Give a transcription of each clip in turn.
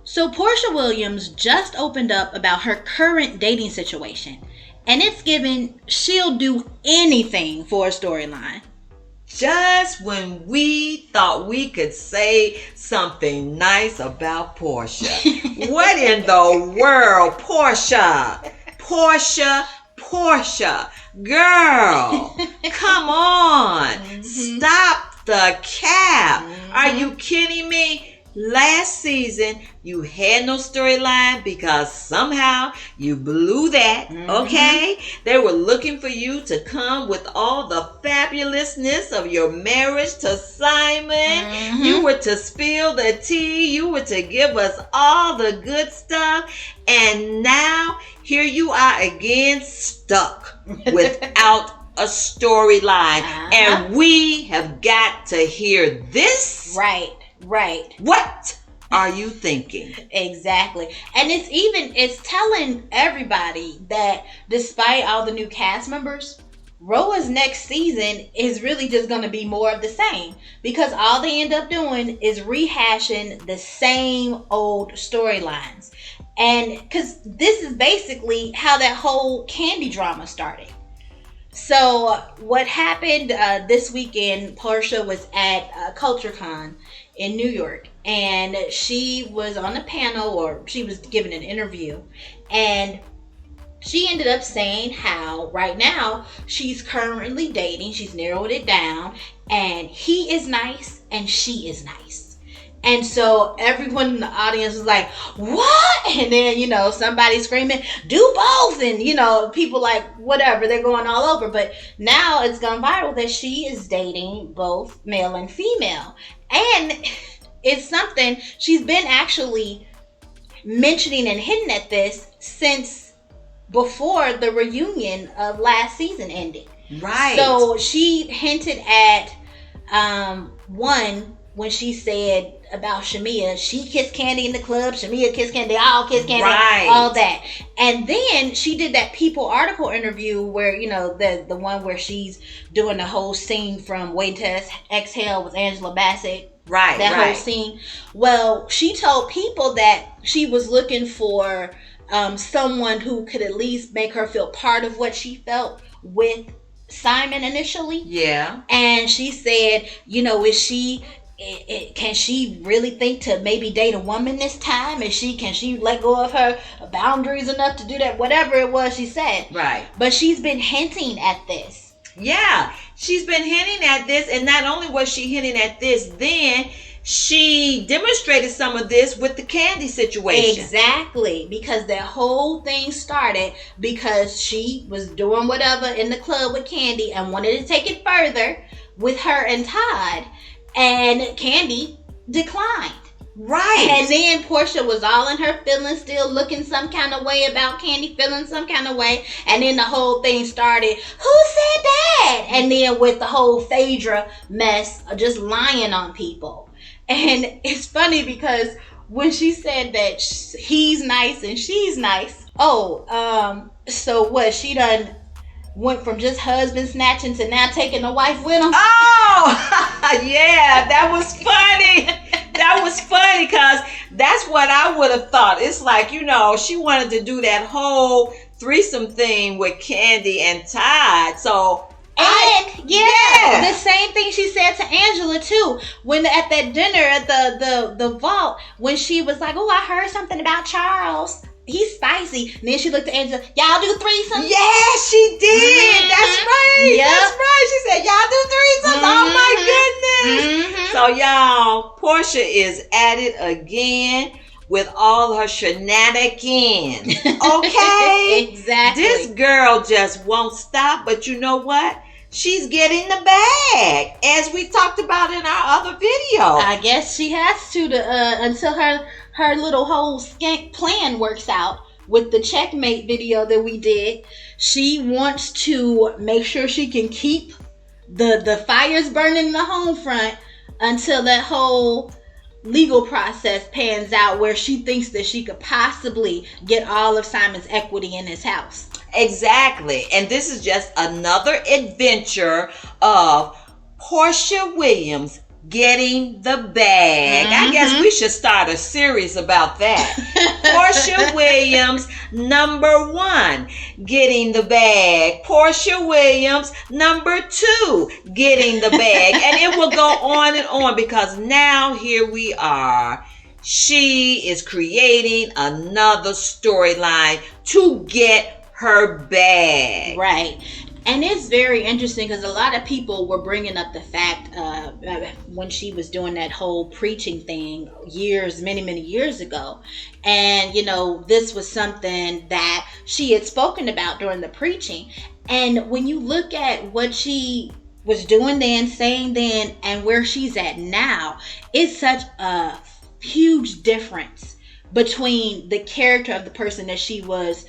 So Porsha Williams just opened up about her current dating situation. And it's given she'll do anything for a storyline. Just when we thought we could say something nice about Porsha. What in the world? Porsha. Girl, come on. Mm-hmm. Stop the cap. Mm-hmm. Are you kidding me? Last season, you had no storyline because somehow you blew that, okay? They were looking for you to come with all the fabulousness of your marriage to Simon. You were to spill the tea. You were to give us all the good stuff. And now, here you are again, stuck without a storyline. And we have got to hear this. Right. What are you thinking? Exactly. And it's telling everybody that despite all the new cast members, Rhoa's next season is really just going to be more of the same, because all they end up doing is rehashing the same old storylines. And because this is basically how that whole Kandi drama started. So what happened this weekend, Porsha was at CultureCon in New York, and she was on a panel, or she was giving an interview, and she ended up saying how right now she's currently dating, she's narrowed it down, and he is nice and she is nice. And so everyone in the audience was like, what? And then, somebody screaming, do both. And, people like, whatever, they're going all over. But now it's gone viral that she is dating both male and female. And it's something she's been actually mentioning and hinting at this since before the reunion of last season ended. Right. So she hinted at one when she said about Shamia, she kissed Kandi in the club, Shamia kissed Kandi, they all kissed Kandi, right. All that. And then she did that People article interview where, the one where she's doing the whole scene from Waiting to Exhale with Angela Bassett. Right, that whole scene. Well, she told People that she was looking for someone who could at least make her feel part of what she felt with Simon initially. Yeah. And she said, can she really think to maybe date a woman this time? Can she let go of her boundaries enough to do that? Whatever it was she said. Right. But she's been hinting at this. Yeah, she's been hinting at this, and not only was she hinting at this, then she demonstrated some of this with the Kandi situation. Exactly, because that whole thing started because she was doing whatever in the club with Kandi and wanted to take it further with her and Todd. And Kandi declined. Right. And then Porsha was all in her feelings, still looking some kind of way about Kandi, feeling some kind of way. And then the whole thing started, who said that? And then with the whole Phaedra mess, just lying on people. And it's funny because when she said that he's nice and she's nice, so what, she done went from just husband snatching to now taking a wife with him? Oh, yeah, that was funny. That was funny because that's what I would have thought. It's like, she wanted to do that whole threesome thing with Kandi and Todd. So, the same thing she said to Angela too. When at that dinner at the vault, when she was like, "Oh, I heard something about Charles. He's spicy." And then she looked at Angela, "Y'all do threesomes?" Yeah, she did. Mm-hmm. That's right. Yep. That's right. She said, "Y'all do threesomes." Mm-hmm. Oh my goodness. Mm-hmm. So y'all, Porsha is at it again with all her shenanigans. Okay? Exactly. This girl just won't stop, but you know what? She's getting the bag, as we talked about in our other video. I guess she has to until her little whole skank plan works out with the checkmate video that we did. She wants to make sure she can keep the fires burning in the home front until that whole legal process pans out where she thinks that she could possibly get all of Simon's equity in his house. Exactly. And this is just another adventure of Porsha Williams getting the bag. I guess we should start a series about that. Porsha Williams, number 1, getting the bag. Porsha Williams, number 2, getting the bag. And it will go on and on, because now here we are. She is creating another storyline to get her bag. Right. And it's very interesting because a lot of people were bringing up the fact when she was doing that whole preaching thing many years ago. And, this was something that she had spoken about during the preaching. And when you look at what she was doing then, saying then, and where she's at now, it's such a huge difference between the character of the person that she was,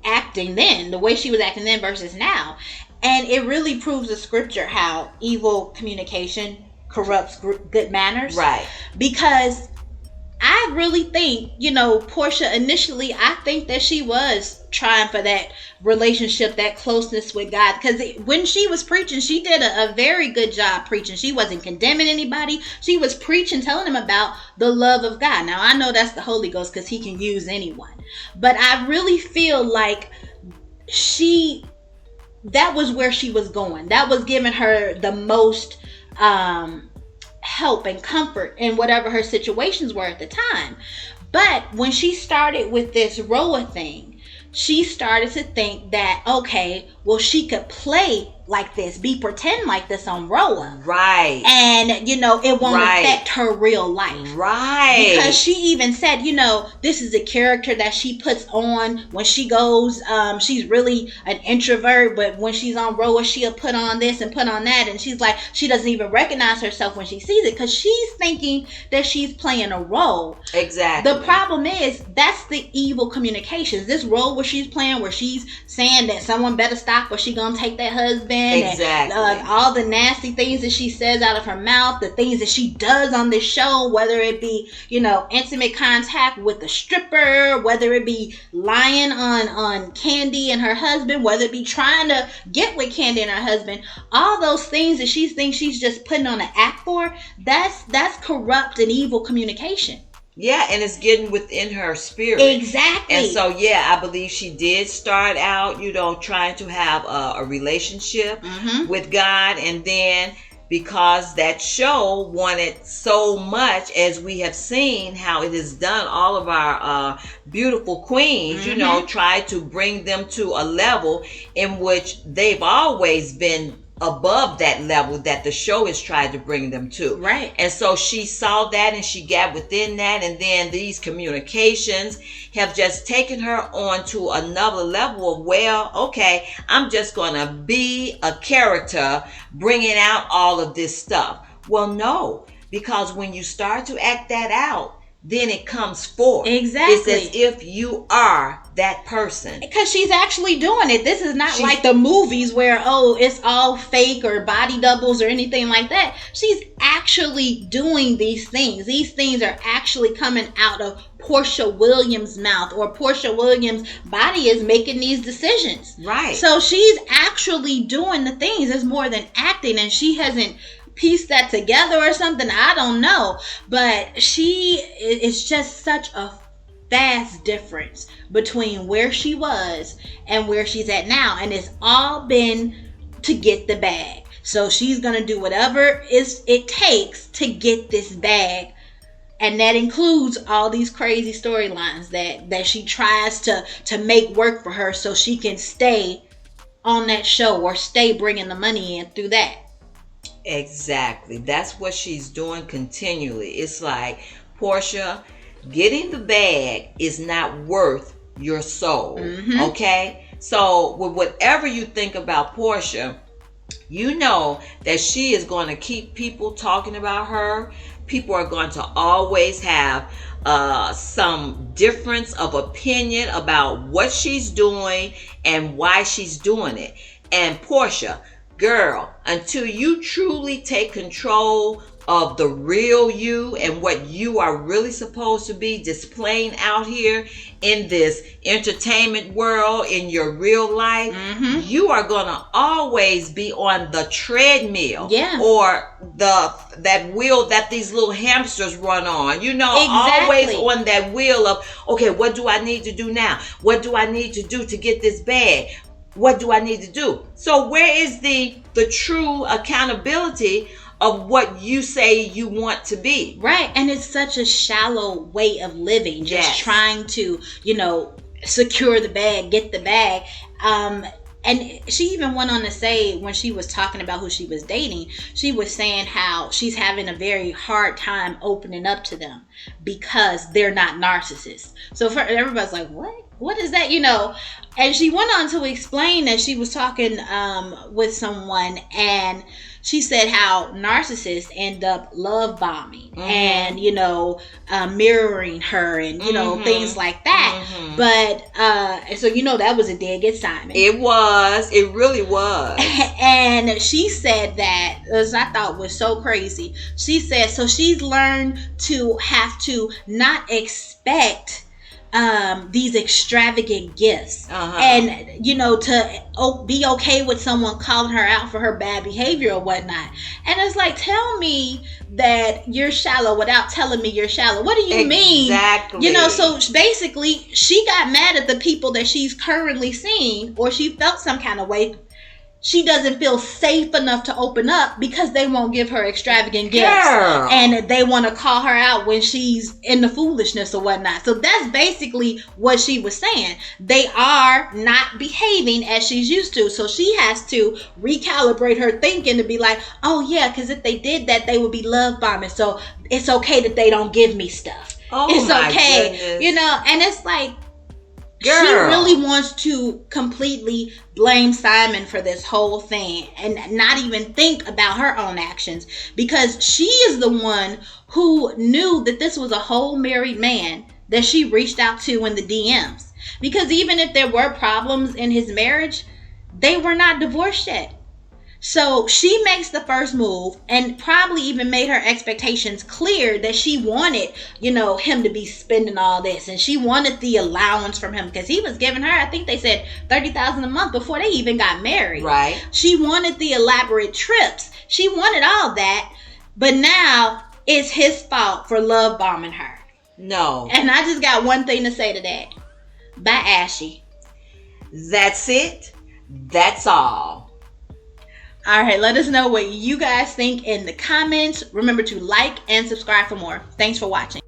acting then, the way she was acting then versus now. And it really proves the scripture how evil communication corrupts good manners. Right. Because I really think, Porsha initially, I think that she was trying for that relationship, that closeness with God. Because when she was preaching, she did a very good job preaching. She wasn't condemning anybody. She was preaching, telling them about the love of God. Now, I know that's the Holy Ghost because he can use anyone. But I really feel like that was where she was going. That was giving her the most help and comfort in whatever her situations were at the time. But when she started with this Rhoa thing, she started to think that, okay, well, she could play like this, pretend like this on Rhoa. Right. And, it won't affect her real life. Right. Because she even said, this is a character that she puts on when she goes, she's really an introvert, but when she's on Rhoa, she'll put on this and put on that. And she's like, she doesn't even recognize herself when she sees it because she's thinking that she's playing a role. Exactly. The problem is, that's the evil communications. This role where she's playing, where she's saying that someone better stop or she gonna take that husband. Exactly. And, all the nasty things that she says out of her mouth, the things that she does on this show, whether it be, intimate contact with a stripper, whether it be lying on Kandi and her husband, whether it be trying to get with Kandi and her husband, all those things that she thinks she's just putting on an act for, that's corrupt and evil communication. Yeah, and it's getting within her spirit. Exactly. And so, I believe she did start out, trying to have a relationship with God. And then because that show wanted so much, as we have seen how it has done all of our beautiful queens, try to bring them to a level in which they've always been above that level that the show has tried to bring them to. Right. And so she saw that and she got within that, and then these communications have just taken her on to another level of, well, okay, I'm just going to be a character bringing out all of this stuff. Well, no, because when you start to act that out, then it comes forth. Exactly. It's as if you are that person. Because she's actually doing it. This is not like the movies where, it's all fake or body doubles or anything like that. She's actually doing these things. These things are actually coming out of Porsha Williams' mouth, or Porsha Williams' body is making these decisions. Right. So she's actually doing the things. It's more than acting, and she hasn't piece that together or something. I don't know, but it's just such a vast difference between where she was and where she's at now, and it's all been to get the bag. So she's gonna do whatever it takes to get this bag, and that includes all these crazy storylines that she tries to make work for her so she can stay on that show or stay bringing the money in through that. Exactly. That's what she's doing continually. It's like, Porsha, getting the bag is not worth your soul. Okay? So with whatever you think about Porsha, you know that she is going to keep people talking about her. People are going to always have some difference of opinion about what she's doing and why she's doing it. And Porsha, girl, until you truly take control of the real you and what you are really supposed to be displaying out here in this entertainment world, in your real life, you are gonna always be on the treadmill, or that wheel that these little hamsters run on. You know, always on that wheel of, okay, what do I need to do now? What do I need to do to get this bag? What do I need to do? So where is the true accountability of what you say you want to be? Right. And it's such a shallow way of living, just trying to, secure the bag, get the bag. And she even went on to say, when she was talking about who she was dating, she was saying how she's having a very hard time opening up to them because they're not narcissists. So everybody's like, what is that? And she went on to explain that she was talking with someone, and she said how narcissists end up love bombing and, mirroring her and, things like that. But, so, that was a dead assignment. It was. It really was. And she said that, as I thought was so crazy. She said, so she's learned to have to not expect these extravagant gifts, and to be okay with someone calling her out for her bad behavior or whatnot. And it's like, tell me that you're shallow without telling me you're shallow. What do you mean? Exactly. So basically she got mad at the people that she's currently seeing, or she felt some kind of way. She doesn't feel safe enough to open up because they won't give her extravagant gifts. Girl. And they want to call her out when she's in the foolishness or whatnot. So that's basically what she was saying. They are not behaving as she's used to. So she has to recalibrate her thinking to be like, oh yeah, because if they did that, they would be love bombing. So it's okay that they don't give me stuff. It's okay. Goodness. And it's like, girl, she really wants to completely blame Simon for this whole thing and not even think about her own actions, because she is the one who knew that this was a whole married man that she reached out to in the DMs. Because even if there were problems in his marriage, they were not divorced yet. So she makes the first move and probably even made her expectations clear that she wanted, him to be spending all this, and she wanted the allowance from him because he was giving her, I think they said $30,000 a month before they even got married. Right. She wanted the elaborate trips. She wanted all that, but now it's his fault for love bombing her. No. And I just got one thing to say to that. Bye, Ashy. That's it. That's all. All right, let us know what you guys think in the comments. Remember to like and subscribe for more. Thanks for watching.